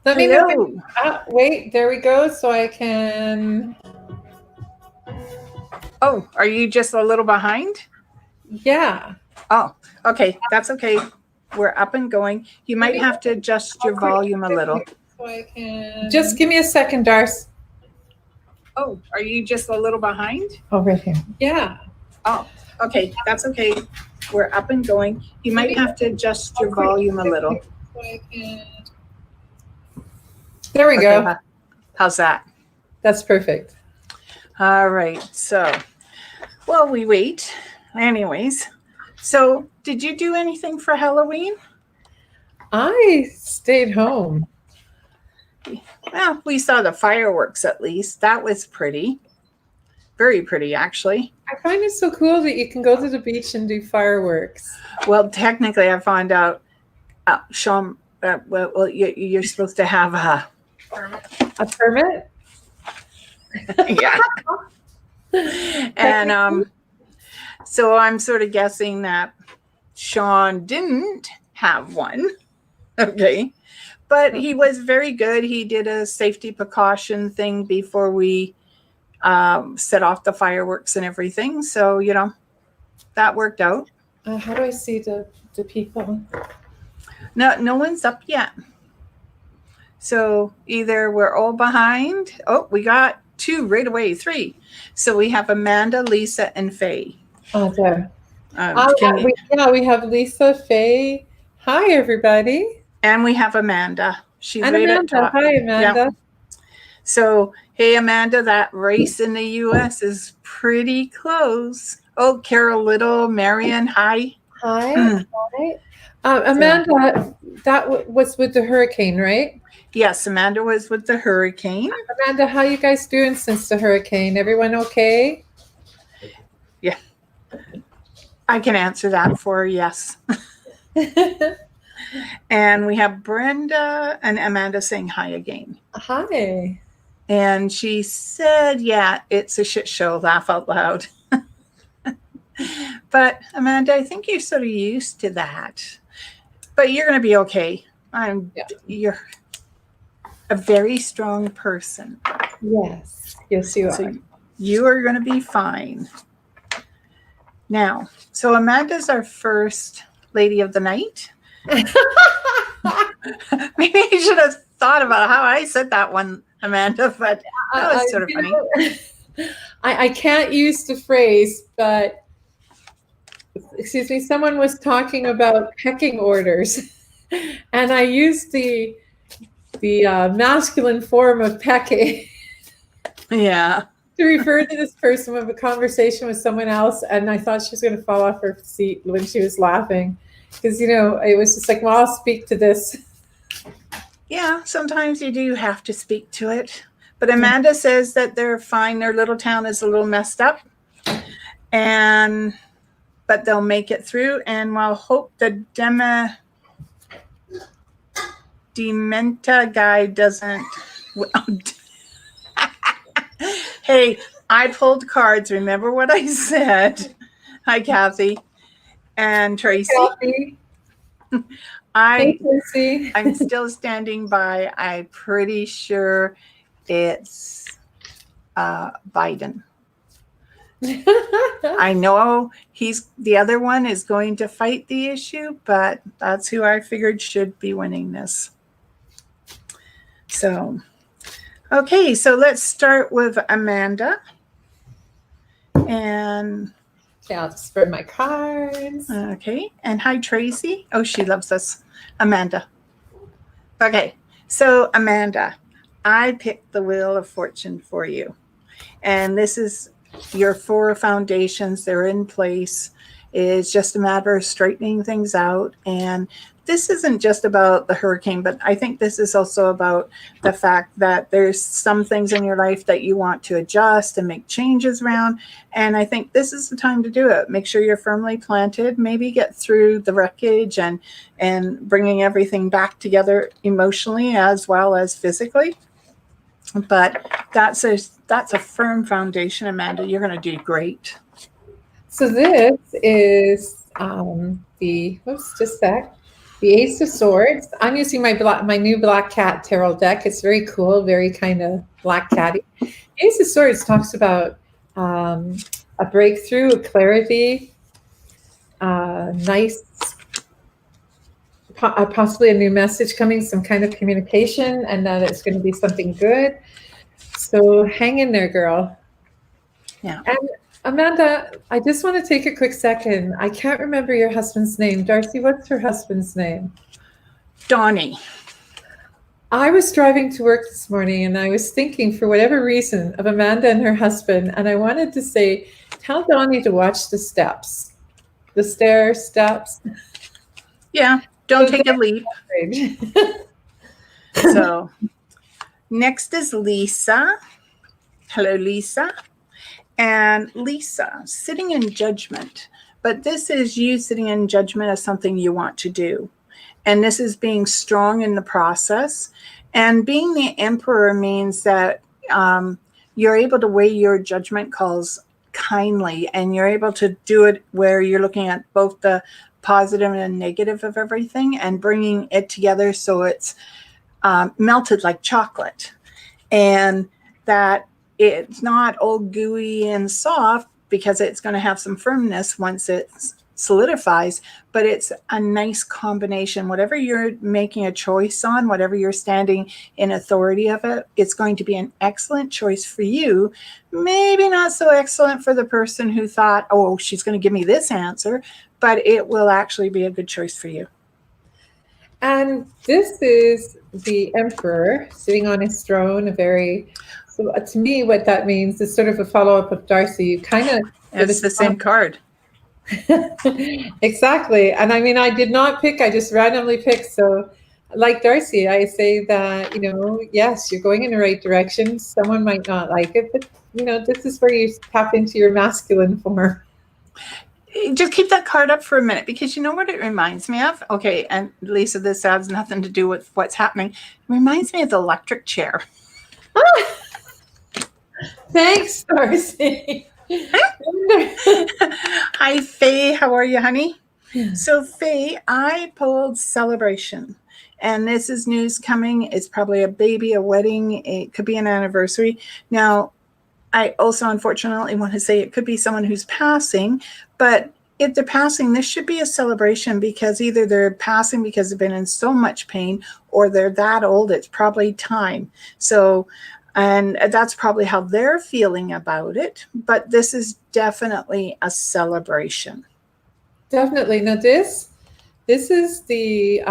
Let me know. Hello. Wait, there we go. So I can. Oh, are you just a little behind? Yeah. Oh, okay. That's okay. We're up and going. You might have to adjust your volume a little. So I can. Just give me a second, Darcy. Oh, are you just a little behind? Oh, right here. Yeah. Oh, okay. That's okay. We're up and going. You might have to adjust your volume a little. So I can. There we go. How's that? That's perfect. All right. So, well, we wait. Anyways, so did you do anything for Halloween? I stayed home. Well, we saw the fireworks at least. That was pretty. Very pretty, actually. I find it so cool that you can go to the beach and do fireworks. Well, technically, I found out, Sean, you're supposed to have a permit? Yeah. And so I'm sort of guessing that Sean didn't have one. Okay. But he was very good. He did a safety precaution thing before we set off the fireworks and everything. So, that worked out. How do I see the people? No one's up yet. So either we're all behind. Oh, we got 2 right away, 3. So we have Amanda, Lisa, and Faye. Oh, there. We have Lisa, Faye. Hi, everybody. And we have Amanda. She's and right Amanda. at top. Hi, Amanda. Yeah. So, hey, Amanda, that race in the U.S. is pretty close. Oh, Carol Little, Marion, hi. Hi. Amanda, that was with the hurricane, right? Yes, Amanda was with the hurricane. Amanda, how you guys doing since the hurricane? Everyone okay? Yeah. I can answer that for yes. And we have Brenda and Amanda saying hi again. Hi. And she said, yeah, it's a shit show, laugh out loud. But Amanda, I think you're sort of used to that. But you're going to be okay. You're a very strong person. Yes. Yes, you are. You are going to be fine. Now, so Amanda's our first lady of the night. Maybe I should have thought about how I said that one, Amanda, but that was sort of funny. I can't use the phrase, but excuse me, someone was talking about pecking orders, and I used the masculine form of pecking. Yeah. To refer to this person with a conversation with someone else, and I thought she was going to fall off her seat when she was laughing, because it was just like, well, I'll speak to this. Yeah, sometimes you do have to speak to it. But Amanda says that they're fine. Their little town is a little messed up, but they'll make it through. And we'll hope the Dementa guy doesn't. Hey, I pulled cards. Remember what I said? Hi, Kathy and Tracy. Hey, Tracy. I'm still standing by. I'm pretty sure it's Biden. I know the other one is going to fight the issue, but that's who I figured should be winning this. So, okay, so let's start with Amanda. And I'll just spread my cards. Okay, and hi, Tracy. Oh, she loves us. Amanda. Okay, so Amanda, I picked the Wheel of Fortune for you. And this is your 4 foundations. They're in place. It's just a matter of straightening things out. And this isn't just about the hurricane, but I think this is also about the fact that there's some things in your life that you want to adjust and make changes around. And I think this is the time to do it. Make sure you're firmly planted, maybe get through the wreckage and bringing everything back together emotionally as well as physically. But that's a firm foundation, Amanda. You're going to do great. So this is just a sec. The Ace of Swords. I'm using my new Black Cat tarot deck. It's very cool, very kind of black catty. Ace of Swords talks about a breakthrough, a clarity, nice, possibly a new message coming, some kind of communication, and that it's going to be something good. So hang in there, girl. Yeah. And Amanda, I just want to take a quick second. I can't remember your husband's name. D'Arcy, what's her husband's name? Donnie. I was driving to work this morning and I was thinking, for whatever reason, of Amanda and her husband. And I wanted to say, tell Donnie to watch the steps, the stair steps. Yeah. Don't take a leap. So next is Lisa. Hello, Lisa. And Lisa, sitting in judgment. But this is you sitting in judgment of something you want to do. And this is being strong in the process. And being the emperor means that you're able to weigh your judgment calls kindly, and you're able to do it where you're looking at both the positive and negative of everything and bringing it together so it's melted like chocolate. And that it's not all gooey and soft, because it's going to have some firmness once it solidifies, but it's a nice combination. Whatever you're making a choice on, whatever you're standing in authority of it, it's going to be an excellent choice for you. Maybe not so excellent for the person who thought, oh, she's going to give me this answer, but it will actually be a good choice for you. And this is the emperor sitting on his throne, so to me, what that means is sort of a follow-up of D'Arcy. You kind of... It's the same card. Exactly. And I mean, I did not pick, I just randomly picked. So like D'Arcy, I say that, yes, you're going in the right direction. Someone might not like it, but this is where you tap into your masculine form. Just keep that card up for a minute, because you know what it reminds me of? Okay, and Lisa, this has nothing to do with what's happening. It reminds me of the electric chair. Thanks, D'Arcy. Hi, Faye. How are you, honey? So, Faye, I pulled celebration. And this is news coming. It's probably a baby, a wedding. It could be an anniversary. Now, I also, unfortunately, want to say it could be someone who's passing. But if they're passing, this should be a celebration, because either they're passing because they've been in so much pain, or they're that old, it's probably time. So, and that's probably how they're feeling about it. But this is definitely a celebration. Definitely. Now, this is the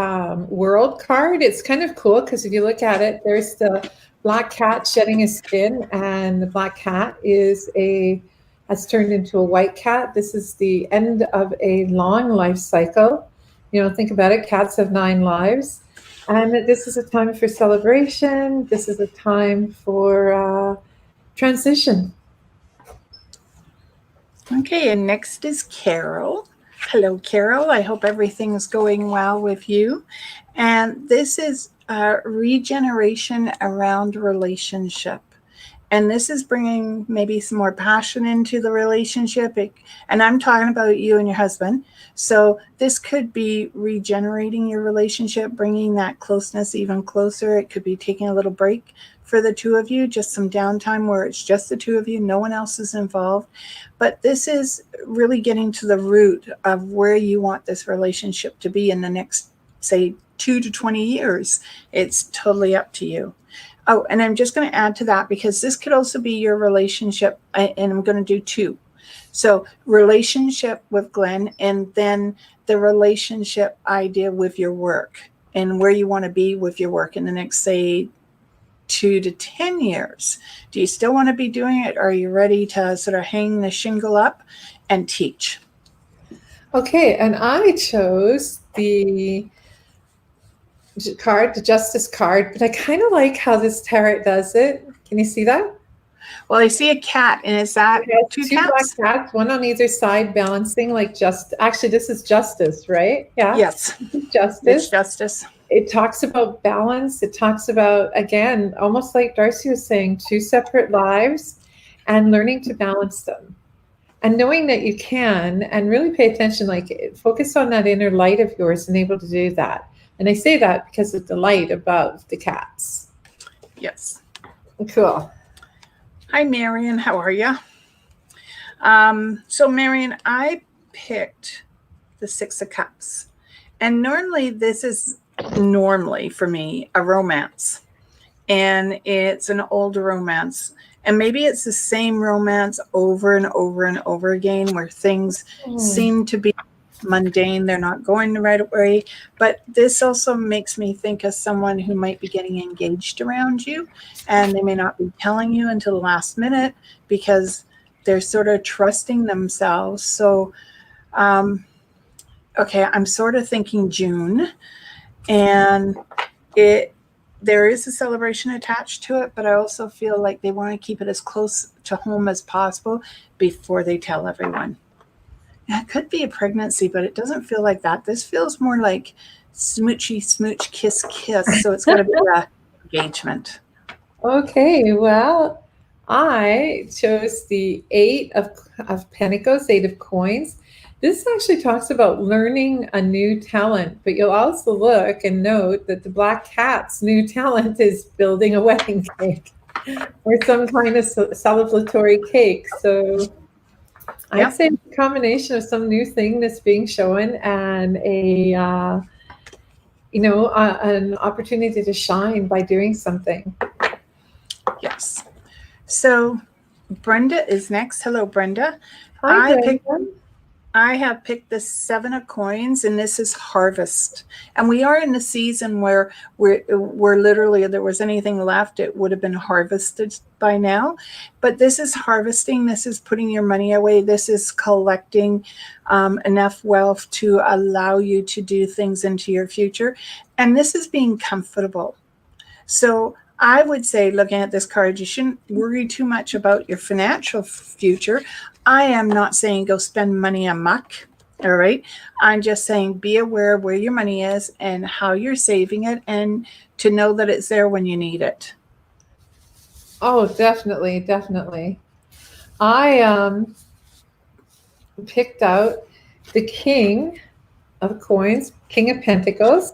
world card. It's kind of cool, because if you look at it, there's the black cat shedding his skin, and the black cat has turned into a white cat. This is the end of a long life cycle. Think about it. Cats have 9 lives. And this is a time for celebration. This is a time for transition. Okay, and next is Carol. Hello, Carol. I hope everything's going well with you. And this is regeneration around relationship. And this is bringing maybe some more passion into the relationship. And I'm talking about you and your husband. So this could be regenerating your relationship, bringing that closeness even closer. It could be taking a little break for the two of you, just some downtime where it's just the two of you, no one else is involved. But this is really getting to the root of where you want this relationship to be in the next, say, 2 to 20 years. It's totally up to you. Oh, and I'm just going to add to that, because this could also be your relationship, and I'm going to do 2. So relationship with Glenn, and then the relationship idea with your work, and where you want to be with your work in the next, say, 2 to 10 years. Do you still want to be doing it? Or are you ready to sort of hang the shingle up and teach? Okay, and I chose the card, the Justice card, but I kind of like how this tarot does it. Can you see that? Well, I see a cat, and is that 2 cats? Black cats, one on either side, balancing like actually, this is Justice, right? Yeah. Yes. Justice. It's Justice. It talks about balance. It talks about, again, almost like D'Arcy was saying, 2 separate lives and learning to balance them. and knowing that you can, and really pay attention, like focus on that inner light of yours and able to do that. And I say that because of the light above the cats. Yes. Cool. Hi, Marion. How are you? So, Marion, I picked the Six of Cups. And normally this is for me a romance. And it's an old romance. And maybe it's the same romance over and over and over again where things seem to be mundane. They're not going the right way. But this also makes me think of someone who might be getting engaged around you. And they may not be telling you until the last minute because they're sort of trusting themselves. So, okay, I'm sort of thinking June. And there is a celebration attached to it, but I also feel like they want to keep it as close to home as possible before they tell everyone. It could be a pregnancy, but it doesn't feel like that. This feels more like smoochy, smooch, kiss, kiss. So it's going to be an engagement. Okay, well, I chose the Eight of Pentacles, Eight of Coins. This actually talks about learning a new talent, but you'll also look and note that the black cat's new talent is building a wedding cake or some kind of celebratory cake. So I'd say it's a combination of some new thing that's being shown and an opportunity to shine by doing something. Yes. So Brenda is next. Hello, Brenda. Hi, Brenda. I have picked the Seven of Coins, and this is harvest. And we are in the season where we're literally, if there was anything left, it would have been harvested by now. But this is harvesting. This is putting your money away. This is collecting enough wealth to allow you to do things into your future. And this is being comfortable. So I would say, looking at this card, you shouldn't worry too much about your financial future. I am not saying go spend money amok, all right? I'm just saying be aware of where your money is and how you're saving it and to know that it's there when you need it. Oh, definitely, definitely. I picked out the King of Coins, King of Pentacles.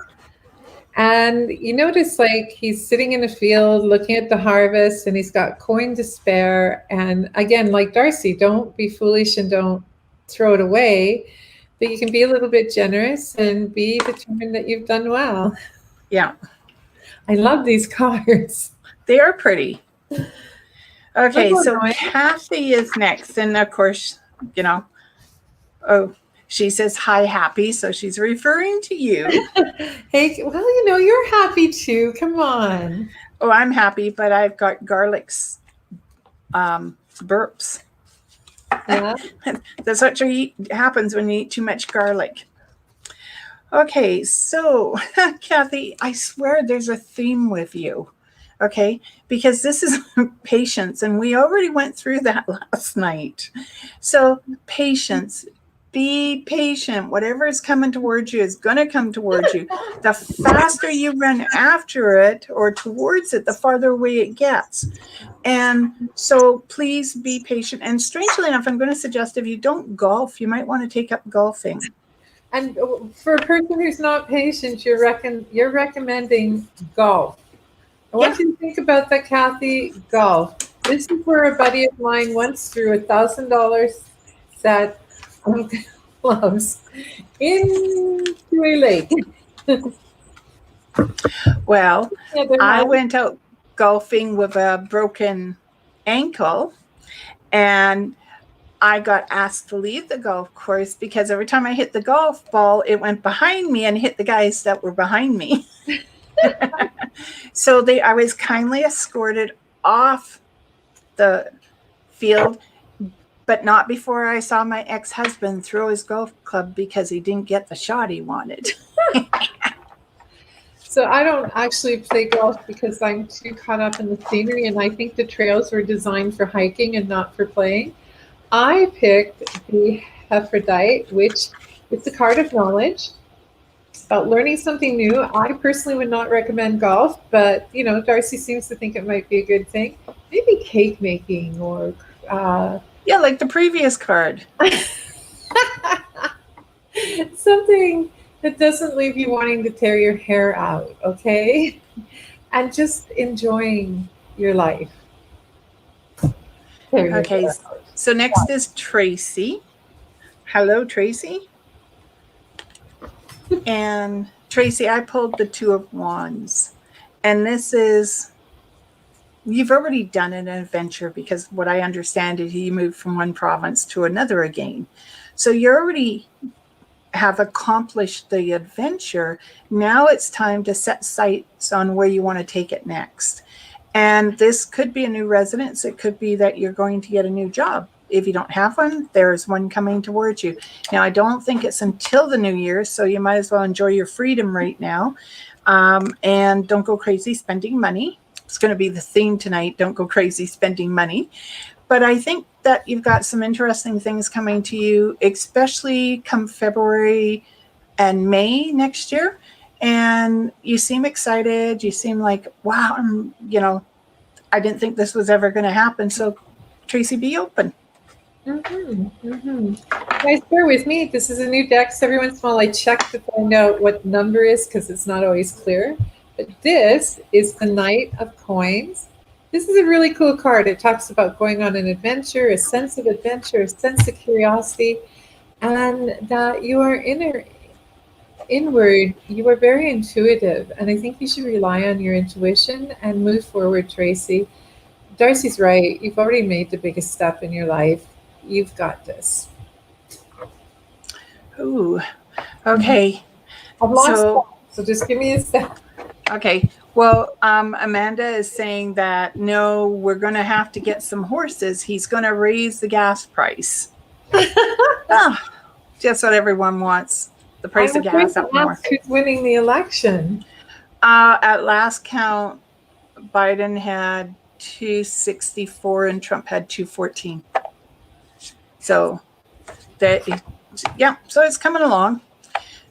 And you notice like he's sitting in a field looking at the harvest and he's got coin to spare. And again, like D'Arcy, don't be foolish and don't throw it away, but you can be a little bit generous and be determined that you've done well. Yeah. I love these cards. They are pretty. Okay, so Kathy is next. And of course, she says, hi, happy. So she's referring to you. Hey, well, you're happy too. Come on. Oh, I'm happy, but I've got garlic's burps. Yeah. That's what happens when you eat too much garlic. Okay, so Kathy, I swear there's a theme with you. Okay, because this is patience, and we already went through that last night. So patience. Be patient. Whatever is coming towards you is going to come towards you. The faster you run after it or towards it, the farther away it gets. And so please be patient. And strangely enough, I'm going to suggest if you don't golf, you might want to take up golfing. And for a person who's not patient, you're recommending golf. I want you to think about that, Kathy. Golf. This is where a buddy of mine once threw $1,000 set gloves into a lake. Well, I went out golfing with a broken ankle, and I got asked to leave the golf course because every time I hit the golf ball, it went behind me and hit the guys that were behind me. So I was kindly escorted off the field, but not before I saw my ex-husband throw his golf club because he didn't get the shot he wanted. So I don't actually play golf because I'm too caught up in the scenery, and I think the trails were designed for hiking and not for playing. I picked the Aphrodite, which is the card of knowledge. It's about learning something new. I personally would not recommend golf, but D'Arcy seems to think it might be a good thing. Maybe cake making or Yeah, like the previous card. Something that doesn't leave you wanting to tear your hair out, okay? And just enjoying your life. Tear your Okay, hair out. so next is Tracy. Hello, Tracy. And Tracy, I pulled the Two of Wands. And this is, you've already done an adventure because what I understand is you moved from one province to another again. So you already have accomplished the adventure. Now it's time to set sights on where you want to take it next. And this could be a new residence. It could be that you're going to get a new job. If you don't have one, there's one coming towards you. Now, I don't think it's until the new year, so you might as well enjoy your freedom right now. And don't go crazy spending money. It's going to be the theme tonight. Don't go crazy spending money. But I think that you've got some interesting things coming to you, especially come February and May next year. And you seem excited. You seem like, wow, I didn't think this was ever going to happen. So, Tracy, be open. Guys, bear with me. This is a new deck, so every once in a while I check to find out what number is because it's not always clear. But this is the Knight of Coins. This is a really cool card. It talks about going on an adventure, a sense of adventure, a sense of curiosity, and that you are inward. You are very intuitive, and I think you should rely on your intuition and move forward, Tracy. D'Arcy's right. You've already made the biggest step in your life. You've got this. Ooh, okay. I've lost so just give me a sec. Okay. Well, Amanda is saying that, no, we're going to have to get some horses. He's going to raise the gas price. Just what everyone wants. The price of gas up more. Who's winning the election? At last count, Biden had 264 and Trump had 214. So so it's coming along.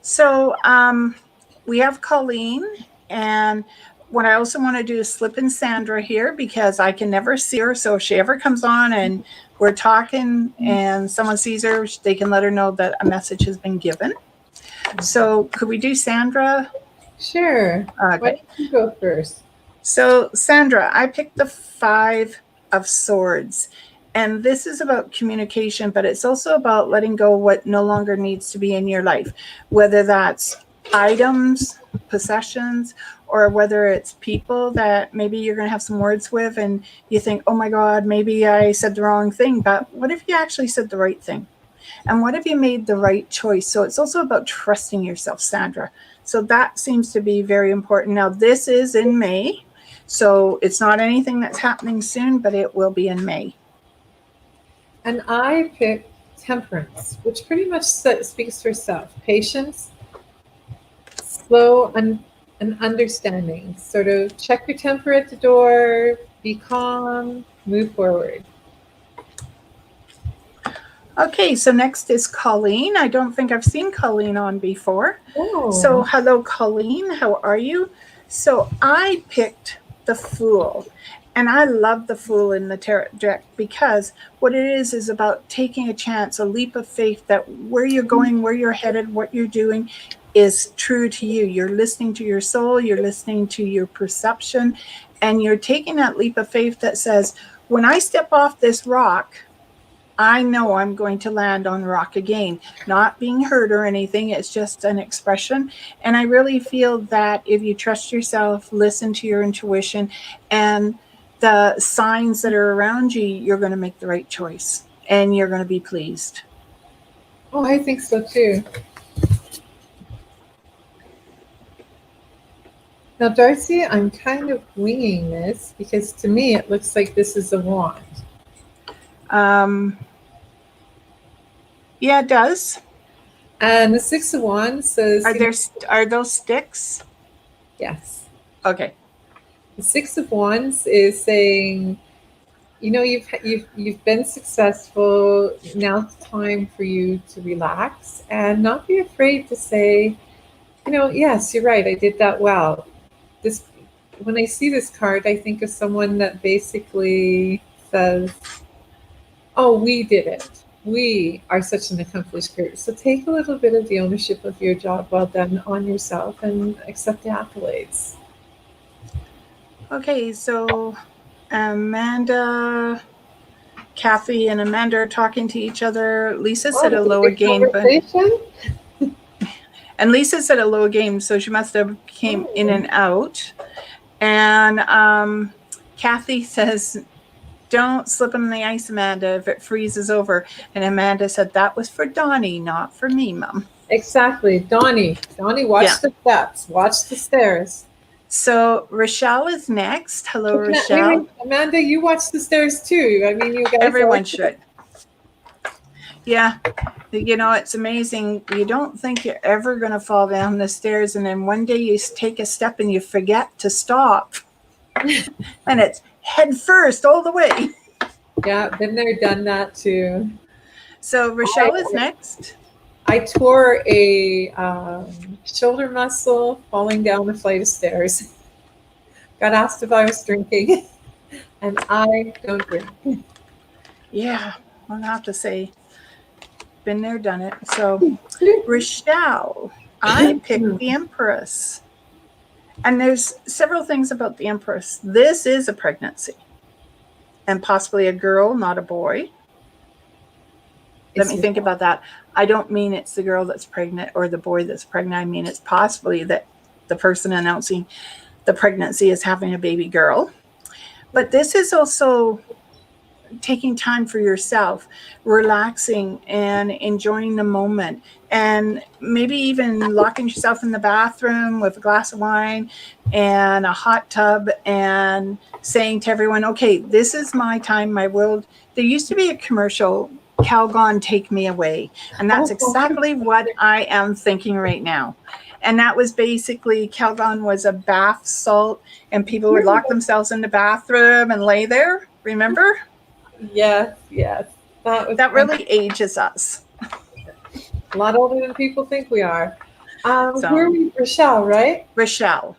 So we have Colleen, and what I also want to do is slip in Sandra here because I can never see her. So if she ever comes on and we're talking and someone sees her, they can let her know that a message has been given. So could we do Sandra? Sure. Okay. Why don't you go first? So Sandra, I picked the Five of Swords. And this is about communication, but it's also about letting go of what no longer needs to be in your life, whether that's items, possessions, or whether it's people that maybe you're going to have some words with and you think, oh my God, maybe I said the wrong thing. But what if you actually said the right thing? And what if you made the right choice? So it's also about trusting yourself, Sandra. So that seems to be very important. Now, this is in May. So it's not anything that's happening soon, but it will be in May. And I picked Temperance, which pretty much speaks for itself. Patience, slow and understanding. Sort of check your temper at the door, be calm, move forward. Okay, so next is Colleen. I don't think I've seen Colleen on before. Oh. So hello, Colleen. How are you? So I picked the Fool. And I love the Fool in the tarot deck because what it is about taking a chance, a leap of faith that where you're going, where you're headed, what you're doing is true to you. You're listening to your soul, you're listening to your perception, and you're taking that leap of faith that says, when I step off this rock, I know I'm going to land on rock again, not being hurt or anything. It's just an expression. And I really feel that if you trust yourself, listen to your intuition and the signs that are around you, you're going to make the right choice and you're going to be pleased. Oh, I think so too. Now, D'Arcy, I'm kind of winging this because to me it looks like this is a wand. Yeah, it does. And the Six of Wands says... Are those sticks? Yes. Okay. The Six of Wands is saying, you've been successful. Now it's time for you to relax and not be afraid to say, yes, you're right. I did that well. When I see this card, I think of someone that basically says, Oh, we did it. We are such an accomplished group. So take a little bit of the ownership of your job well done on yourself and accept the accolades. Okay, so Amanda, Kathy, and Amanda are talking to each other. Lisa Oh, said it's a hello good again, conversation. and Lisa said hello again, so she must have came in and out. And Kathy says, "Don't slip on the ice, Amanda, if it freezes over." And Amanda said, "That was for Donnie, not for me, Mom." Exactly. Donnie, watch Yeah. the steps, watch the stairs. So Rochelle is next. Hello, Wait, Rochelle. Amanda, you watch the stairs too. I mean, you guys Everyone should. Yeah. You know, it's amazing. You don't think you're ever going to fall down the stairs, and then one day you take a step and you forget to stop. And it's head first all the way. Yeah, been there, done that too. So Rochelle is next. I tore a shoulder muscle falling down a flight of stairs. Got asked if I was drinking, and I don't drink. Yeah, I'll have to say, been there, done it. So Rochelle, I picked the Empress. And there's several things about the Empress. This is a pregnancy, and possibly a girl, not a boy. Let me think about that. I don't mean it's the girl that's pregnant or the boy that's pregnant. I mean it's possibly that the person announcing the pregnancy is having a baby girl. But this is also taking time for yourself, relaxing and enjoying the moment, and maybe even locking yourself in the bathroom with a glass of wine and a hot tub and saying to everyone, okay, this is my time, my world. There used to be a commercial, Calgon, take me away. And that's exactly what I am thinking right now. And that was basically, Calgon was a bath salt, and people would lock themselves in the bathroom and lay there. Remember? Yes. That really ages us. A lot older than people think we are. Who are we? Rochelle, right? Rochelle.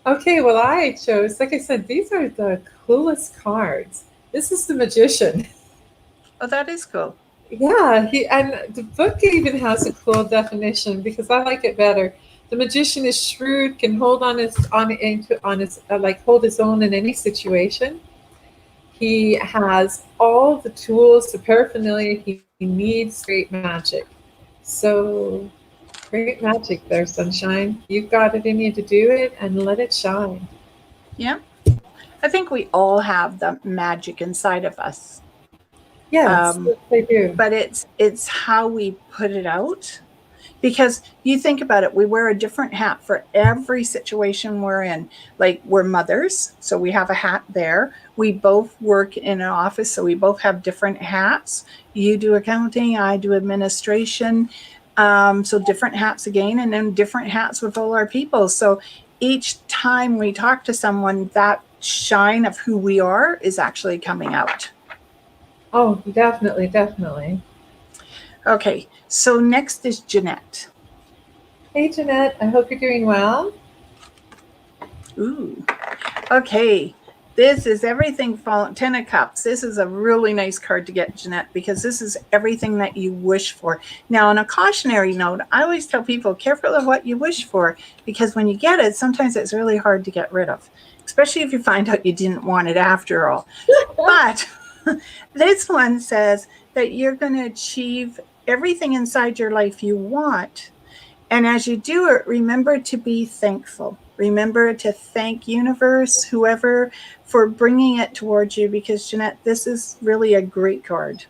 Okay, well, I chose, like I said, these are the coolest cards. This is the Magician. Oh, that is cool. Yeah, and the book even has a cool definition because I like it better. The magician is shrewd, can hold on his like hold his own in any situation. He has all the tools, the paraphernalia he needs. Great magic. So great magic there, sunshine. You've got it in you to do it, and let it shine. Yeah, I think we all have the magic inside of us. Yes, they do. But it's how we put it out. Because you think about it, we wear a different hat for every situation we're in. Like, we're mothers, so we have a hat there. We both work in an office, so we both have different hats. You do accounting, I do administration. So different hats again, and then different hats with all our people. So each time we talk to someone, that shine of who we are is actually coming out. Oh, definitely. Okay, so next is Jeanette. Hey, Jeanette, I hope you're doing well. Ooh, okay. This is everything from 10 of Cups. This is a really nice card to get, Jeanette, because this is everything that you wish for. Now, on a cautionary note, I always tell people, careful of what you wish for, because when you get it, sometimes it's really hard to get rid of, especially if you find out you didn't want it after all. But this one says that you're going to achieve everything inside your life you want. And as you do it, remember to be thankful. Remember to thank universe, whoever, for bringing it towards you, because Jeanette, this is really a great card.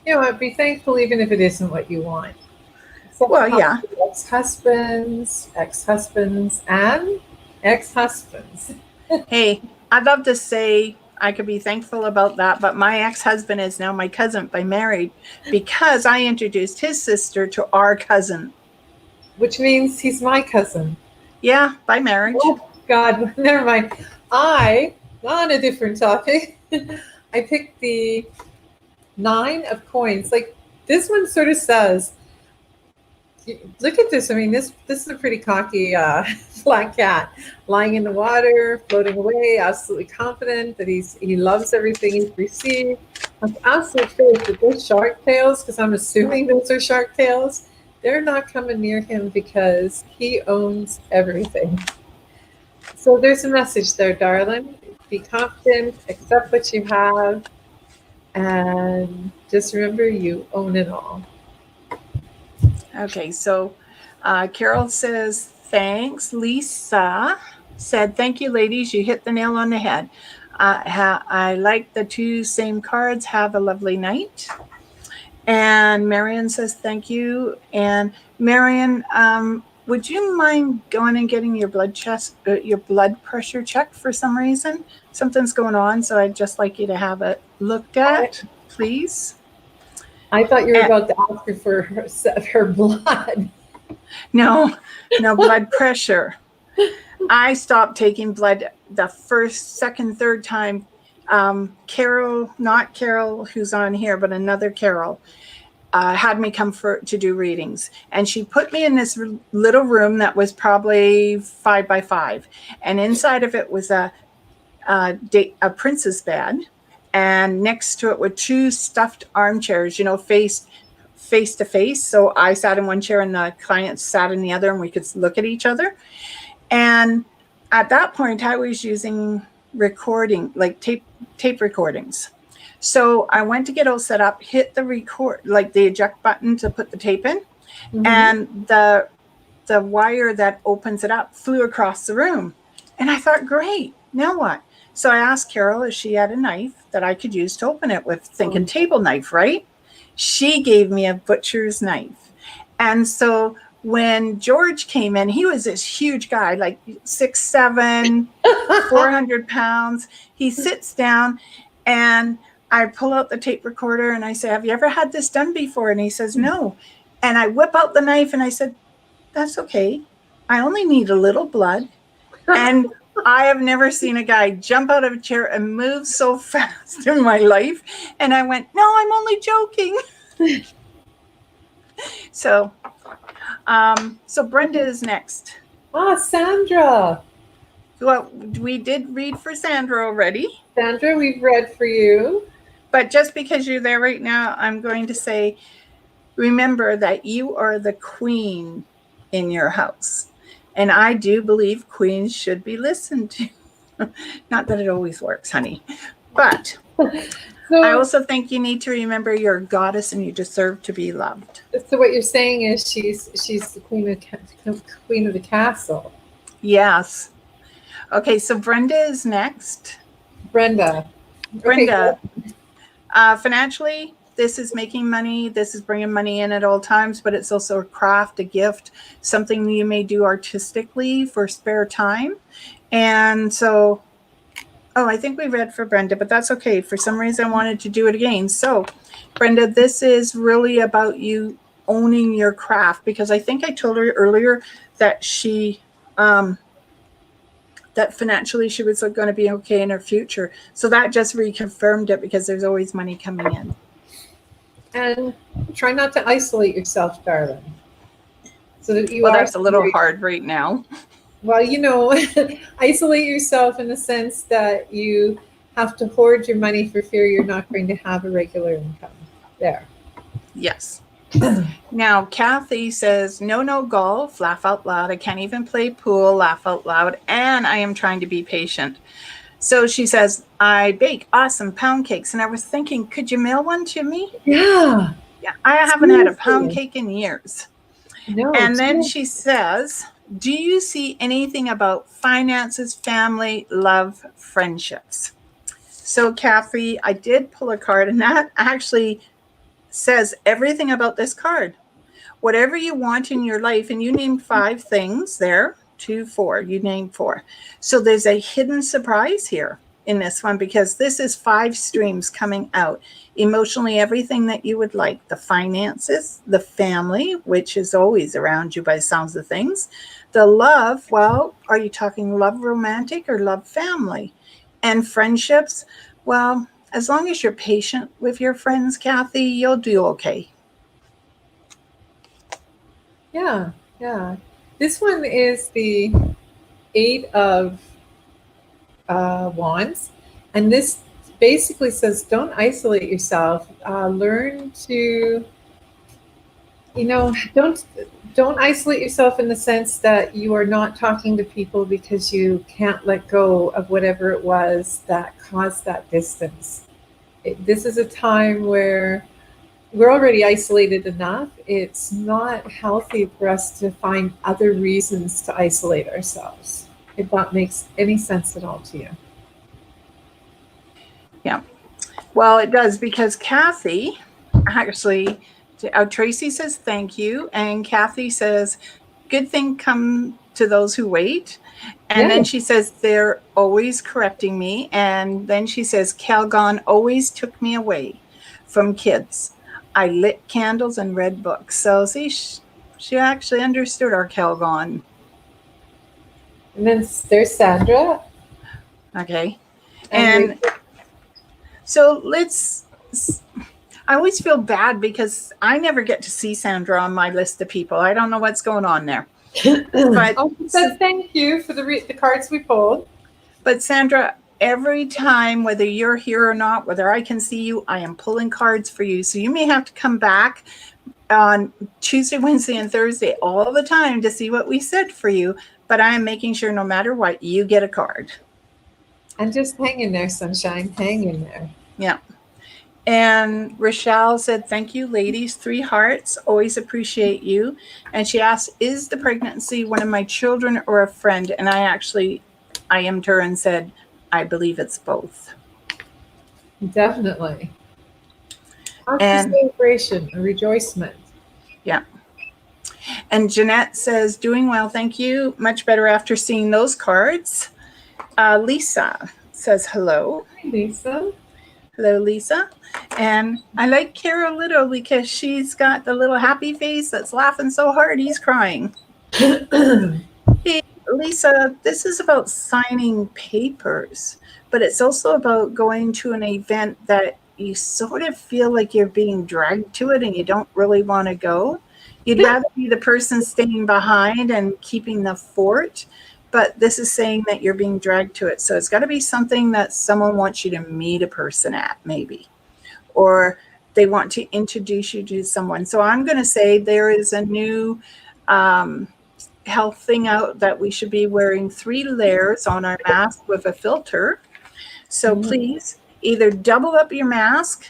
You know what? Be thankful even if it isn't what you want. Well, yeah. Ex-husbands, and ex-husbands. Hey, I'd love to say I could be thankful about that, but my ex-husband is now my cousin by marriage because I introduced his sister to our cousin. Which means he's my cousin. Yeah, by marriage. Oh, God, never mind. On a different topic, I picked the 9 of coins. Like, this one sort of says, look at this. I mean, this is a pretty cocky black cat lying in the water, floating away, absolutely confident that he loves everything he's received. I'm absolutely curious that those shark tails, because I'm assuming those are shark tails, they're not coming near him because he owns everything. So there's a message there, darling. Be confident, accept what you have, and just remember you own it all. Okay, so Carol says, thanks. Lisa said, thank you, ladies. You hit the nail on the head. I like the two same cards. Have a lovely night. And Marion says, thank you. And Marion, would you mind going and getting your blood pressure checked for some reason? Something's going on, so I'd just like you to have it looked at, please. I thought you were about to ask her for her blood. No, blood pressure. I stopped taking blood the first, second, third time. Carol, not Carol who's on here, but another Carol, had me come to do readings. And she put me in this little room that was probably 5 by 5. And inside of it was a princess bed. And next to it were 2 stuffed armchairs, face to face. So I sat in one chair and the client sat in the other, and we could look at each other. And at that point, I was using recording, like tape recordings. So I went to get all set up, hit the record, like the eject button to put the tape in, and the wire that opens it up flew across the room. And I thought, great, now what? So I asked Carol if she had a knife that I could use to open it with, thinking table knife, right? She gave me a butcher's knife. And so when George came in, he was this huge guy, like 6'7", 400 pounds. He sits down, and I pull out the tape recorder and I say, have you ever had this done before? And he says, no. And I whip out the knife and I said, that's okay. I only need a little blood. And I have never seen a guy jump out of a chair and move so fast in my life. And I went, no, I'm only joking. So Brenda is next. Sandra. Well, we did read for Sandra already. Sandra, we've read for you. But just because you're there right now, I'm going to say, remember that you are the queen in your house. And I do believe queens should be listened to. Not that it always works, honey. But I also think you need to remember you're a goddess and you deserve to be loved. So what you're saying is she's the queen of the castle. Yes. Okay, so Brenda is next. Brenda. Okay, financially, this is making money. This is bringing money in at all times, but it's also a craft, a gift, something you may do artistically for spare time. And so, I think we read for Brenda, but that's okay. For some reason, I wanted to do it again. So, Brenda, this is really about you owning your craft, because I think I told her earlier that she, that financially she was going to be okay in her future. So that just reconfirmed it, because there's always money coming in. And try not to isolate yourself, darling. So that you that's a little hard right now. Well, isolate yourself in the sense that you have to hoard your money for fear you're not going to have a regular income. There. Yes. Now, Kathy says, no golf, laugh out loud. I can't even play pool, laugh out loud. And I am trying to be patient. So she says, I bake awesome pound cakes. And I was thinking, could you mail one to me? Yeah. I haven't had a pound cake in years. No. And then she says, do you see anything about finances, family, love, friendships? So, Kathy, I did pull a card, and that actually says everything about this card. Whatever you want in your life, and you named 5 things there, 2, 4, you named 4. So there's a hidden surprise here in this one, because this is 5 streams coming out. Emotionally, everything that you would like. The finances, the family, which is always around you by the sounds of things. The love, well, are you talking love romantic or love family? And friendships, well, as long as you're patient with your friends, Kathy, you'll do okay. Yeah. This one is the 8 of Wands, and this basically says don't isolate yourself. Learn to, don't isolate yourself in the sense that you are not talking to people because you can't let go of whatever it was that caused that distance. This is a time where we're already isolated enough. It's not healthy for us to find other reasons to isolate ourselves, if that makes any sense at all to you. Yeah. Well, it does, because Kathy actually, Tracy says thank you, and Kathy says, good thing come to those who wait. And then she says, they're always correcting me. And then she says, Calgon always took me away from kids. I lit candles and read books. So see, she actually understood our Calgon. And then there's Sandra. Okay. And so I always feel bad because I never get to see Sandra on my list of people. I don't know what's going on there. But thank you for the cards we pulled. But Sandra, every time, whether you're here or not, whether I can see you, I am pulling cards for you. So you may have to come back on Tuesday, Wednesday, and Thursday all the time to see what we said for you. But I am making sure no matter what, you get a card. And just hang in there, sunshine. Hang in there. Yeah. And Rochelle said, thank you, ladies. 3 hearts. Always appreciate you. And she asked, is the pregnancy one of my children or a friend? And I emmed her and said, I believe it's both. Definitely. And celebration, a rejoicement. Yeah. And Jeanette says, doing well, thank you. Much better after seeing those cards. Lisa says hello. Hi, Lisa. Hello, Lisa. And I like Carol Little because she's got the little happy face that's laughing so hard he's crying. Hey, Lisa, this is about signing papers, but it's also about going to an event that you sort of feel like you're being dragged to it and you don't really want to go. You'd rather be the person staying behind and keeping the fort, but this is saying that you're being dragged to it. So it's got to be something that someone wants you to meet a person at, maybe, or they want to introduce you to someone. So I'm going to say there is a new health thing out that we should be wearing 3 layers on our mask with a filter. So please either double up your mask,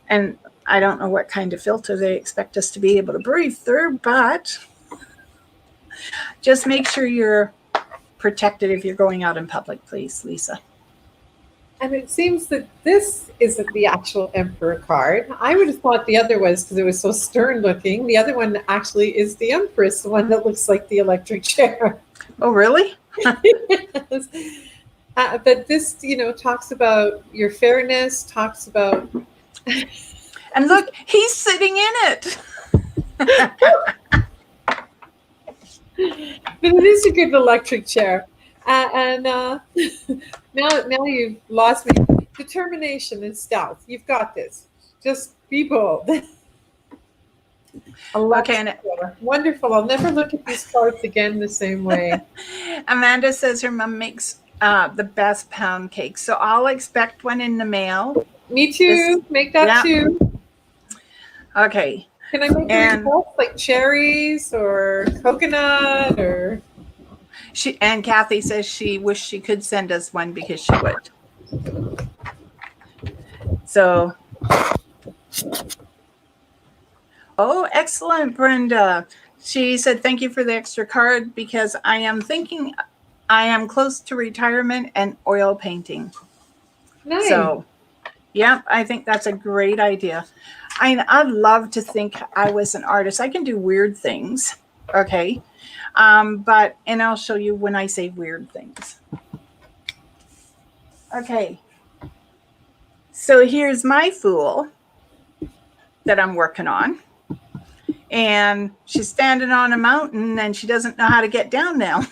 and I don't know what kind of filter they expect us to be able to breathe through, but just make sure you're protected if you're going out in public, please, Lisa. And it seems that this isn't the actual Emperor card. I would have thought the other was because it was so stern looking. The other one actually is the Empress, the one that looks like the electric chair. Oh, really? Yes. But this, talks about your fairness, talks about... And look, he's sitting in it. But it is a good electric chair. Now you've lost me. Determination and stealth. You've got this. Just be bold. Okay. Wonderful. I'll never look at these cards again the same way. Amanda says her mom makes the best pound cake. So I'll expect one in the mail. Me too. Make that too. Okay. Can I make anything else, like cherries or coconut or... And Kathy says she wished she could send us one because she would. So, oh, excellent, Brenda. She said, thank you for the extra card because I am thinking I am close to retirement and oil painting. Nice. So, yeah, I think that's a great idea. I'd love to think I was an artist. I can do weird things. Okay. And I'll show you when I say weird things. Okay. So here's my fool that I'm working on. And she's standing on a mountain and she doesn't know how to get down now.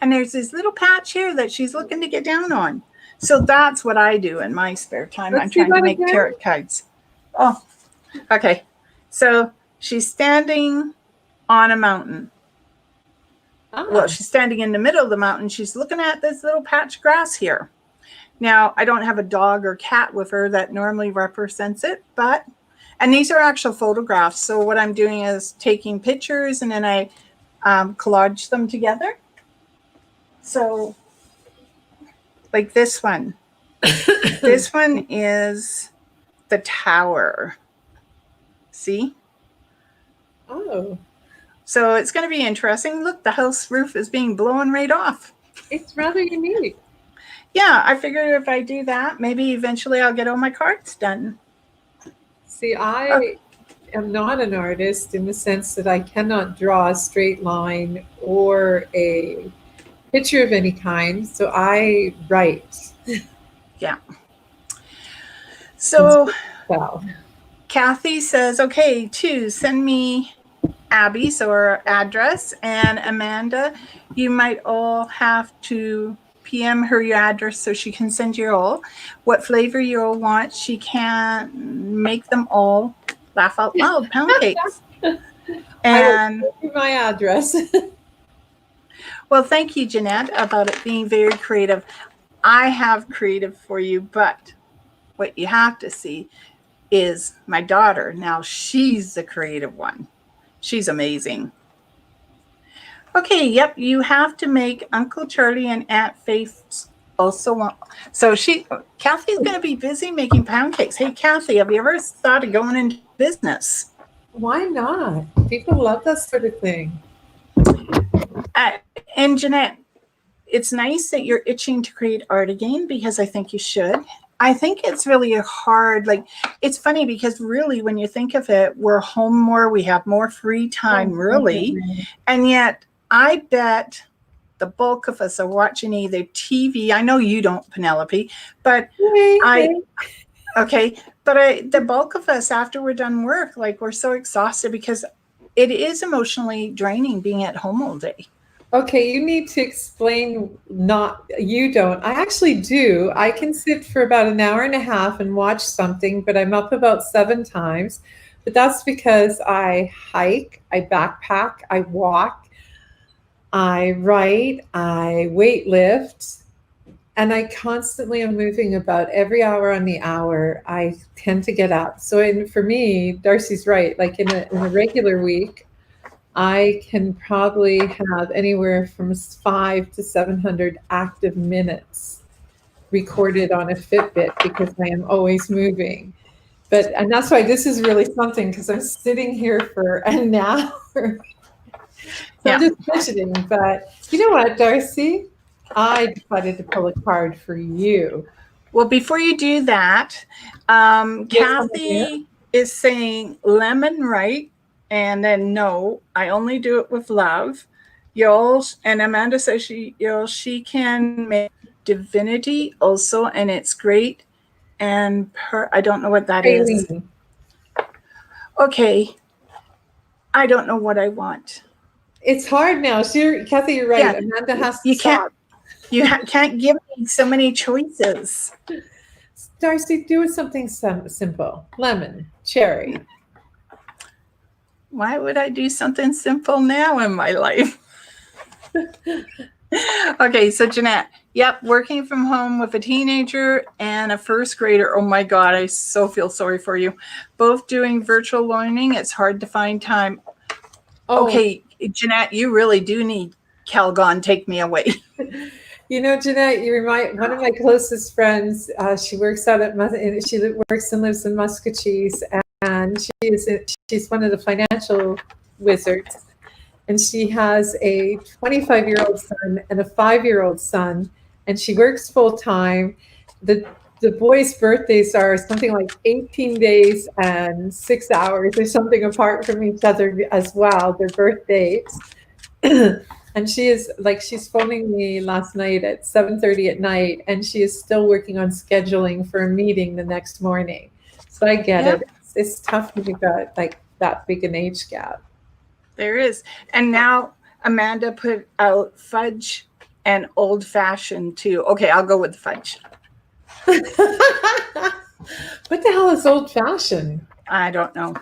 And there's this little patch here that she's looking to get down on. So that's what I do in my spare time. I'm trying to make tarot cards. Oh, okay. So she's standing on a mountain. Well, she's standing in the middle of the mountain. She's looking at this little patch of grass here. Now, I don't have a dog or cat with her that normally represents it, but, and these are actual photographs. So what I'm doing is taking pictures and then I collage them together. So like this one. This one is the tower. See? Oh, So it's going to be interesting. Look, the house roof is being blown right off. it's rather unique. Yeah, I figured if I do that, maybe eventually I'll get all my cards done. See, I am not an artist in the sense that I cannot draw a straight line or a picture of any kind. So I write. Yeah. So Well, Kathy says, okay, 2, send me Abby's or address. And Amanda, you might all have to PM her your address so she can send you all what flavor you all want. She can make them all. Laugh out loud, pound cakes. And I will give you my address. well, thank you, Jeanette, about it being very creative. I have creative for you, but what you have to see is my daughter. Now she's the creative one. She's amazing. Okay, yep, you have to make Uncle Charlie and Aunt Faith also want. So Kathy's going to be busy making pound cakes. Hey, Kathy, have you ever thought of going into business? Why not? People love that sort of thing. And Jeanette, it's nice that you're itching to create art again because I think you should. I think it's really hard. Like, it's funny because really, when you think of it, we're home more, we have more free time, really. And yet, I bet the bulk of us are watching either TV. I know you don't, Penelope, but the bulk of us, after we're done work, like, we're so exhausted because it is emotionally draining being at home all day. Okay, you need to explain. Not you don't. I actually do. I can sit for about an hour and a half and watch something, but I'm up about 7 times. But that's because I hike, I backpack, I walk, I write, I weight lift, and I constantly am moving about every hour on the hour. I tend to get up. So for me, D'Arcy's right. Like in a regular week, I can probably have anywhere from 500 to 700 active minutes recorded on a Fitbit because I am always moving. And that's why this is really something, because I'm sitting here for an hour. So I'm just fidgeting. But you know what, D'Arcy? I decided to pull a card for you. Well, before you do that, Kathy is saying lemon, right? And then no, I only do it with love. And Amanda says she can make divinity also, and it's great. And I don't know what that is. Okay, I don't know what I want. It's hard now. Kathy, you're right. Yeah, Amanda has to stop. You can't give me so many choices. D'Arcy, do something simple. Lemon, cherry. Why would I do something simple now in my life? Okay, so Jeanette, yep, working from home with a teenager and a first grader. Oh my God, I so feel sorry for you. Both doing virtual learning. It's hard to find time. Oh. Okay, Jeanette, you really do need Calgon. Take me away. You know, Jeanette, you remind one of my closest friends. She works out she works and lives in Muscatcheese, and she's one of the financial wizards. And she has a 25-year-old son and a 5-year-old son, and she works full time. The boys' birthdays are something like 18 days and 6 hours or something apart from each other as well, their birth dates. And she's phoning me last night at 7:30 at night, and she is still working on scheduling for a meeting the next morning. So I get it. It's tough when you've got like that big an age gap. There is. And now Amanda put out fudge and old fashioned too. Okay, I'll go with the fudge. What the hell is old fashioned? I don't know.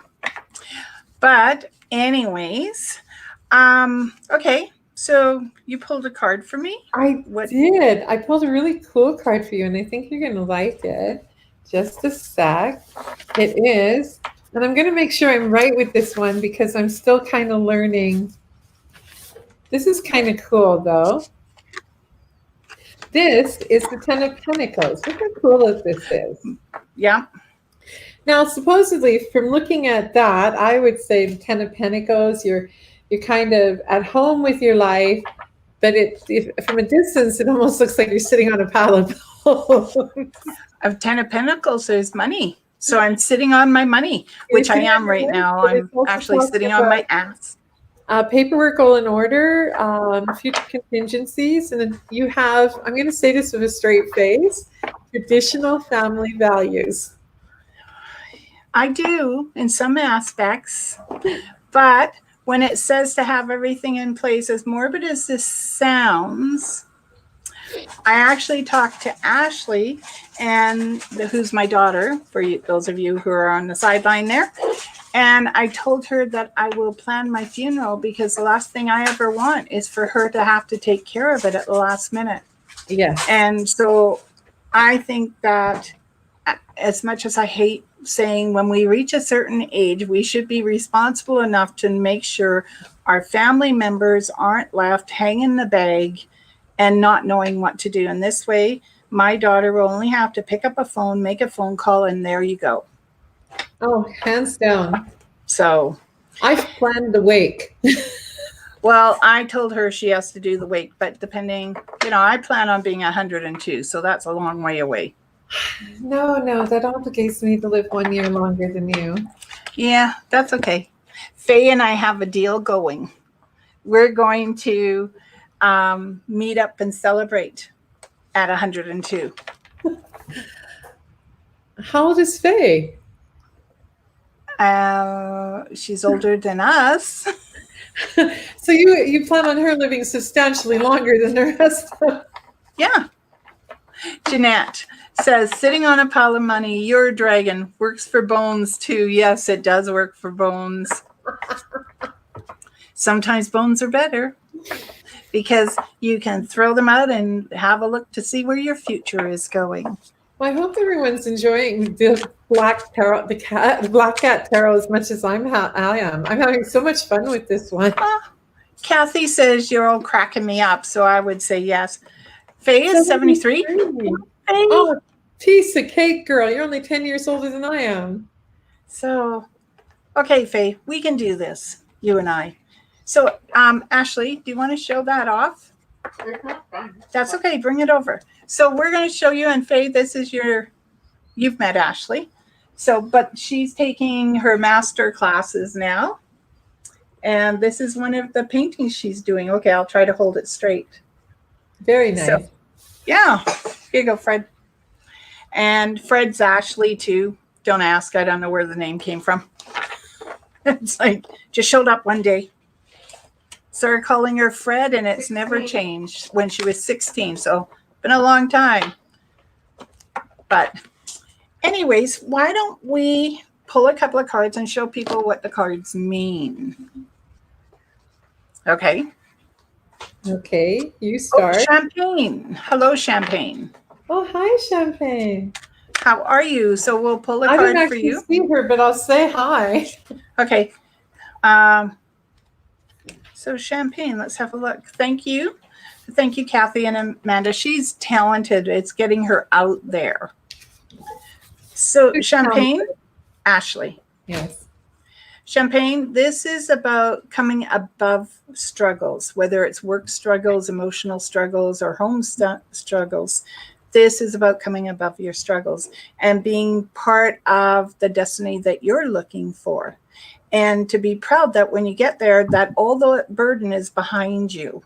But anyways, okay. So you pulled a card for me? I What? did. I pulled a really cool card for you, and I think you're going to like it. Just a sec. It is, and I'm going to make sure I'm right with this one because I'm still kind of learning. This is kind of cool, though. This is the Ten of Pentacles. Look how cool this is. Yeah. Now, supposedly, from looking at that, I would say the Ten of Pentacles, you're kind of at home with your life, but from a distance, it almost looks like you're sitting on a pile of bones. Of 10 of Pentacles is money. So I'm sitting on my money, which I am right now. I'm actually sitting on my ass. Paperwork all in order, future contingencies, and then you have, I'm going to say this with a straight face, traditional family values. I do in some aspects, but when it says to have everything in place, as morbid as this sounds, I actually talked to Ashley, and who's my daughter, for you, those of you who are on the sideline there. And I told her that I will plan my funeral because the last thing I ever want is for her to have to take care of it at the last minute. Yes. And so I think that as much as I hate saying when we reach a certain age, we should be responsible enough to make sure our family members aren't left hanging the bag and not knowing what to do. And this way, my daughter will only have to pick up a phone, make a phone call, and there you go. Oh, hands down. So I've planned the wake. Well, I told her she has to do the wake, but depending, I plan on being 102, so that's a long way away. No, that obligates me to live 1 year longer than you. Yeah, that's okay. Faye and I have a deal going. We're going to meet up and celebrate at 102. How old is Faye? She's older than us. So you plan on her living substantially longer than the rest of. Yeah. Jeanette says, sitting on a pile of money, you're a dragon. Works for bones too. Yes, it does work for bones. Sometimes bones are better because you can throw them out and have a look to see where your future is going. Well, I hope everyone's enjoying the Black Tarot, the Black Cat Tarot as much as I am. I'm having so much fun with this one. Kathy says you're all cracking me up, so I would say yes. Faye is 73. Oh, piece of cake, girl. You're only 10 years older than I am. So, okay, Faye, we can do this, you and I. So, Ashley, do you want to show that off? That's okay. Bring it over. So we're going to show you, and Faye, this is you've met Ashley. So, but she's taking her master classes now. And this is one of the paintings she's doing. Okay, I'll try to hold it straight. Very nice. So, yeah. Here you go, Fred. And Fred's Ashley, too. Don't ask. I don't know where the name came from. It's like, just showed up one day. Started calling her Fred, and it's never changed when she was 16. So, been a long time. But anyways, why don't we pull a couple of cards and show people what the cards mean? Okay. Okay, you start. Oh, Champagne. Hello, Champagne. Oh, hi, Champagne. How are you? So we'll pull a card for you. I didn't actually see her, but I'll say hi. Okay. So Champagne, let's have a look. Thank you. Thank you, Kathy and Amanda. She's talented. It's getting her out there. So Champagne, Ashley. Yes. Champagne, this is about coming above struggles, whether it's work struggles, emotional struggles, or home struggles. This is about coming above your struggles and being part of the destiny that you're looking for. And to be proud that when you get there, that all the burden is behind you.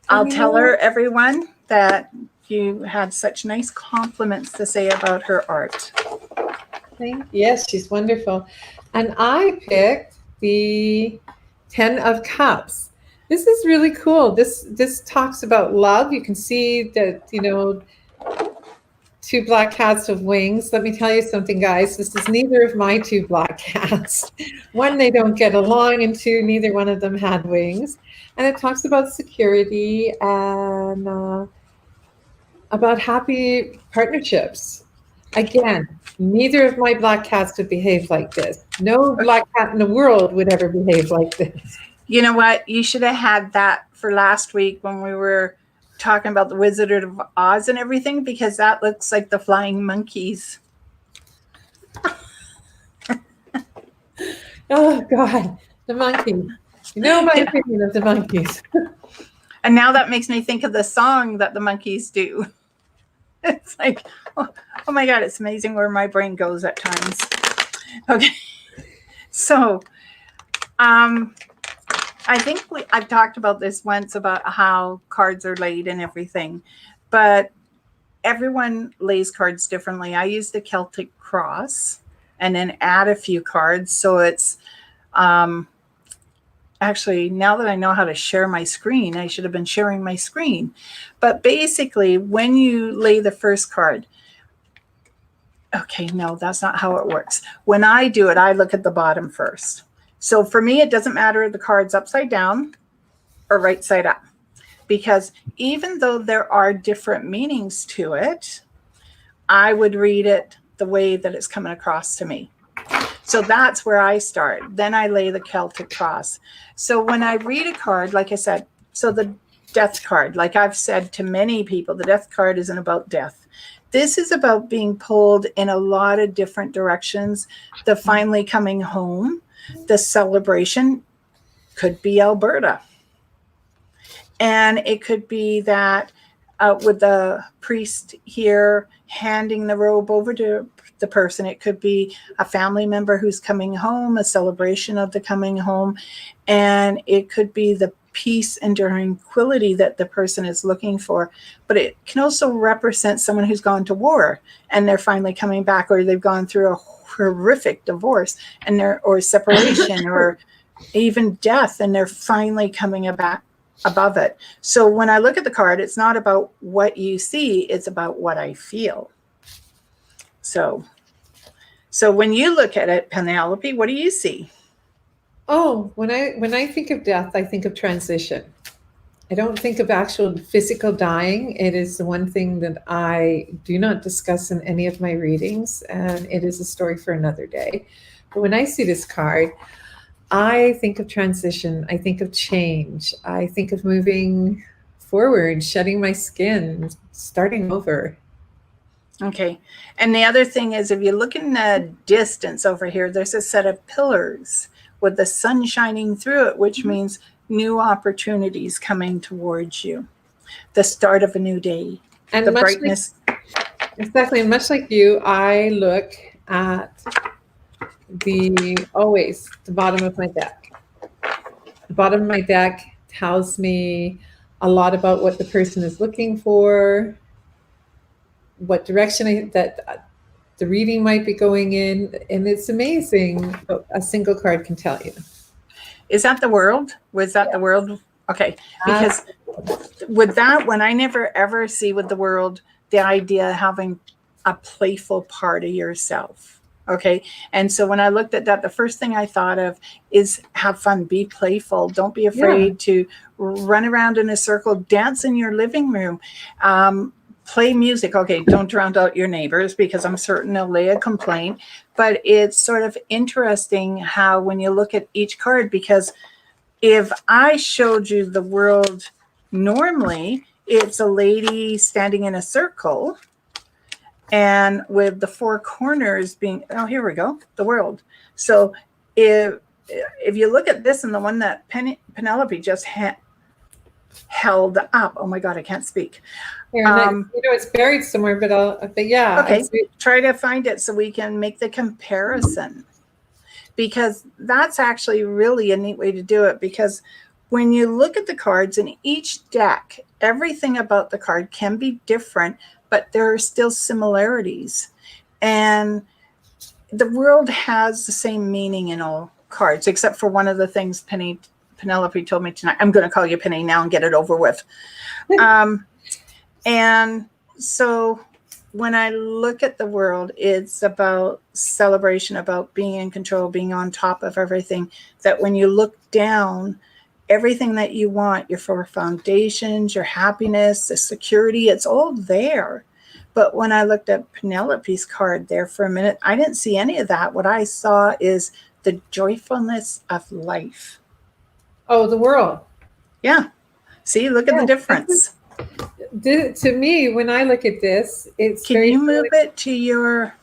I'll tell her, everyone, that you had such nice compliments to say about her art. Yes, she's wonderful. And I picked the 10 of Cups. This is really cool. This talks about love. You can see that, two black cats with wings. Let me tell you something, guys. This is neither of my two black cats. One, they don't get along, and two, neither one of them had wings. And it talks about security and about happy partnerships. Again, neither of my black cats would behave like this. No black cat in the world would ever behave like this. You know what? You should have had that for last week when we were talking about the Wizard of Oz and everything, because that looks like the flying monkeys. Oh, God, the monkeys. You know my opinion of the monkeys. And now that makes me think of the song that the monkeys do. It's like, oh my God, it's amazing where my brain goes at times. Okay. So, I think I've talked about this once about how cards are laid and everything, but everyone lays cards differently. I use the Celtic cross and then add a few cards. So it's, actually, now that I know how to share my screen, I should have been sharing my screen. But basically, when you lay the first card, okay, no, that's not how it works. When I do it, I look at the bottom first. So for me, it doesn't matter if the card's upside down or right side up, because even though there are different meanings to it, I would read it the way that it's coming across to me. So that's where I start. Then I lay the Celtic cross. So when I read a card, like I said, so the death card, like I've said to many people, the death card isn't about death. This is about being pulled in a lot of different directions. The finally coming home, the celebration could be Alberta. And it could be that with the priest here handing the robe over to the person. It could be a family member who's coming home, a celebration of the coming home. And it could be the peace and tranquility that the person is looking for. But it can also represent someone who's gone to war and they're finally coming back, or they've gone through a horrific divorce and or separation or even death, and they're finally coming back above it. So when I look at the card, it's not about what you see, it's about what I feel. So when you look at it, Penelope, what do you see? Oh, when I think of death, I think of transition. I don't think of actual physical dying. It is the one thing that I do not discuss in any of my readings, and it is a story for another day. But when I see this card, I think of transition. I think of change. I think of moving forward, shedding my skin, starting over. Okay. And the other thing is, if you look in the distance over here, there's a set of pillars with the sun shining through it, which means new opportunities coming towards you, the start of a new day, And the much brightness. Exactly. And much like you, I look at always the bottom of my deck. The bottom of my deck tells me a lot about what the person is looking for, what direction that the reading might be going in. And it's amazing what a single card can tell you. Is that the world? Was that the world? Okay. Because with that one, I never ever see with the world the idea of having a playful part of yourself. Okay. And so when I looked at that, the first thing I thought of is have fun, be playful. Don't be afraid to run around in a circle, dance in your living room, play music. Okay. Don't drown out your neighbors, because I'm certain they'll lay a complaint. But it's sort of interesting how when you look at each card, because if I showed you the world normally, it's a lady standing in a circle, and with the four corners being, oh, here we go, the world. So if you look at this and the one that Penelope just held up, oh my God, I can't speak. It's buried somewhere, but yeah. Okay, try to find it so we can make the comparison, because that's actually really a neat way to do it. Because when you look at the cards in each deck, everything about the card can be different, but there are still similarities. And the world has the same meaning in all cards, except for one of the things Penelope told me tonight. I'm going to call you Penny now and get it over with. And so when I look at the world, it's about celebration, about being in control, being on top of everything. That when you look down, everything that you want, your four foundations, your happiness, the security, it's all there. But when I looked at Penelope's card there for a minute, I didn't see any of that. What I saw is the joyfulness of life. Oh, the world. Yeah. See, look at the difference. To me, when I look at this, it's Can you move it to your,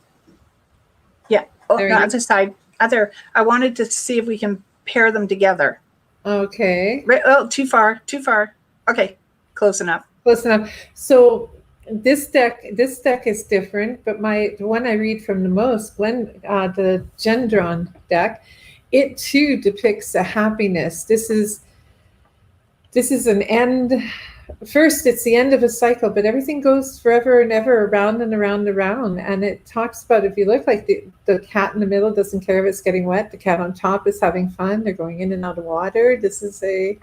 yeah, oh, no, other side. I wanted to see if we can pair them together. Okay. Right, oh, too far. Okay, close enough. So this deck is different, but the one I read from the most, the Gendron deck, it too depicts a happiness. This is an end. First, it's the end of a cycle, but everything goes forever and ever, around and around and around. And it talks about, if you look, like the cat in the middle doesn't care if it's getting wet. The cat on top is having fun. They're going in and out of water. This is a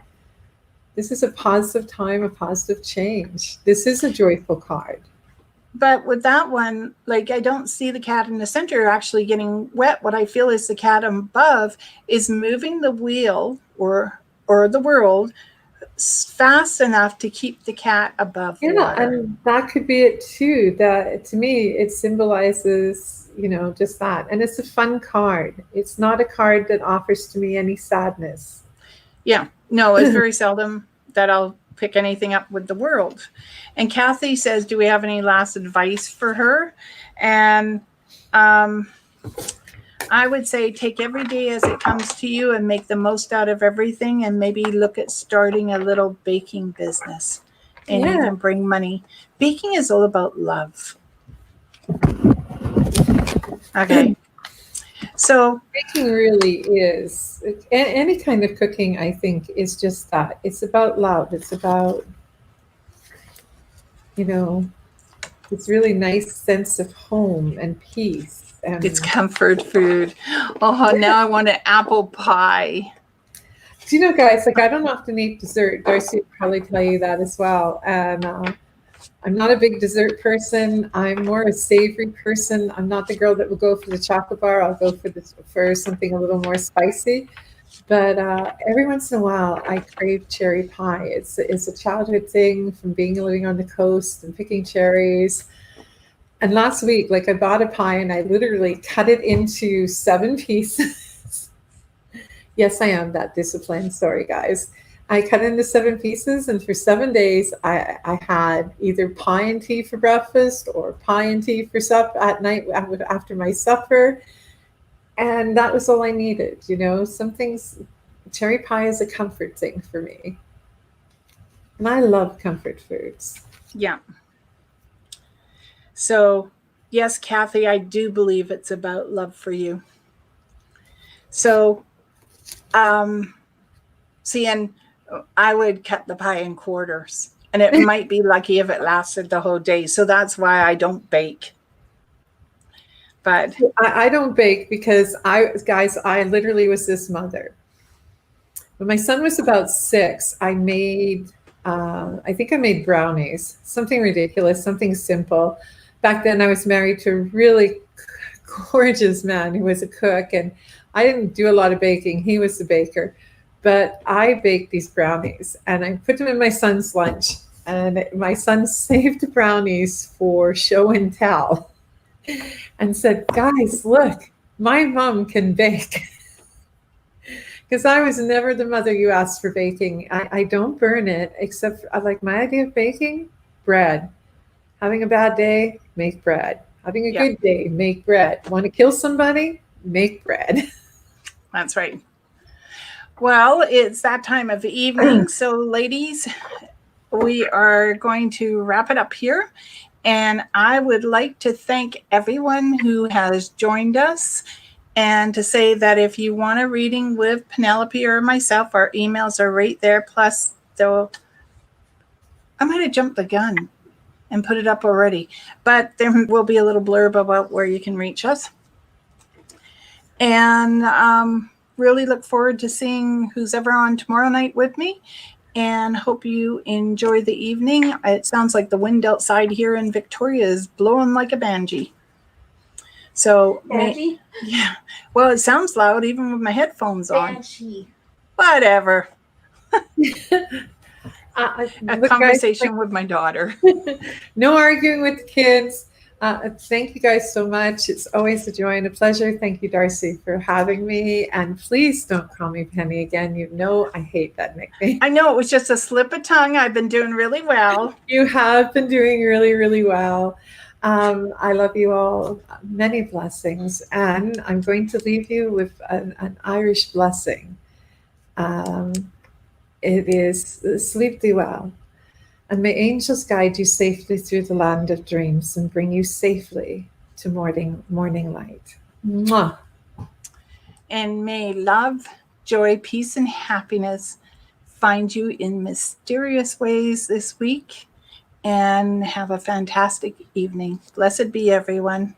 positive time, a positive change. This is a joyful card. But with that one, like, I don't see the cat in the center actually getting wet. What I feel is the cat above is moving the wheel or the world fast enough to keep the cat above water. And that could be it too. That, to me, it symbolizes, just that. And it's a fun card. It's not a card that offers to me any sadness. Yeah, no, it's very seldom that I'll pick anything up with the world. And Kathy says, do we have any last advice for her? And I would say take every day as it comes to you and make the most out of everything, and maybe look at starting a little baking business, and you can bring money. Baking is all about love. Okay. So baking really is, any kind of cooking, I think, is just that. It's about love. It's about, this really nice sense of home and peace. And it's comfort food. Oh, now I want an apple pie. Do you know, guys, like, I don't often eat dessert. D'Arcy would probably tell you that as well. And I'm not a big dessert person. I'm more a savory person. I'm not the girl that will go for the chocolate bar. I'll go for something a little more spicy. But every once in a while, I crave cherry pie. It's a childhood thing from living on the coast and picking cherries. And last week, like, I bought a pie and I literally cut it into 7 pieces. Yes, I am that disciplined. Sorry, guys. I cut into 7 pieces, and for 7 days, I had either pie and tea for breakfast or pie and tea for supper at night after my supper. And that was all I needed. Some things, cherry pie is a comfort thing for me. And I love comfort foods. Yeah. So, yes, Kathy, I do believe it's about love for you. So, and I would cut the pie in quarters, and it might be lucky if it lasted the whole day. So that's why I don't bake. But I don't bake because I literally was this mother. When my son was about 6, I think I made brownies, something ridiculous, something simple. Back then I was married to a really gorgeous man who was a cook, and I didn't do a lot of baking. He was the baker. But I baked these brownies and I put them in my son's lunch, and my son saved the brownies for show and tell and said, guys, look, my mom can bake. Because I was never the mother you asked for baking. I don't burn it, except like my idea of baking, bread. Having a bad day, make bread. Having a good day, make bread. Want to kill somebody? Make bread. That's right. Well, it's that time of the evening. So, ladies, we are going to wrap it up here. And I would like to thank everyone who has joined us, and to say that if you want a reading with Penelope or myself, our emails are right there. Plus, I might have jumped the gun and put it up already, but there will be a little blurb about where you can reach us. And really look forward to seeing who's ever on tomorrow night with me. and hope you enjoy the evening. It sounds like the wind outside here in Victoria is blowing like a banshee. So, yeah. Well, it sounds loud even with my headphones on. Banshee. Whatever. A Look, conversation guys, with my daughter. no arguing with the kids. Thank you guys so much. It's always a joy and a pleasure. Thank you, D'Arcy, for having me. And please don't call me Penny again. You know I hate that nickname. I know it was just a slip of tongue. I've been doing really well. You have been doing really, really well. I love you all. Many blessings. And I'm going to leave you with an Irish blessing. It is sleep thee well. And may angels guide you safely through the land of dreams and bring you safely to morning light. Mwah. And may love, joy, peace, and happiness find you in mysterious ways this week. And have a fantastic evening. Blessed be everyone.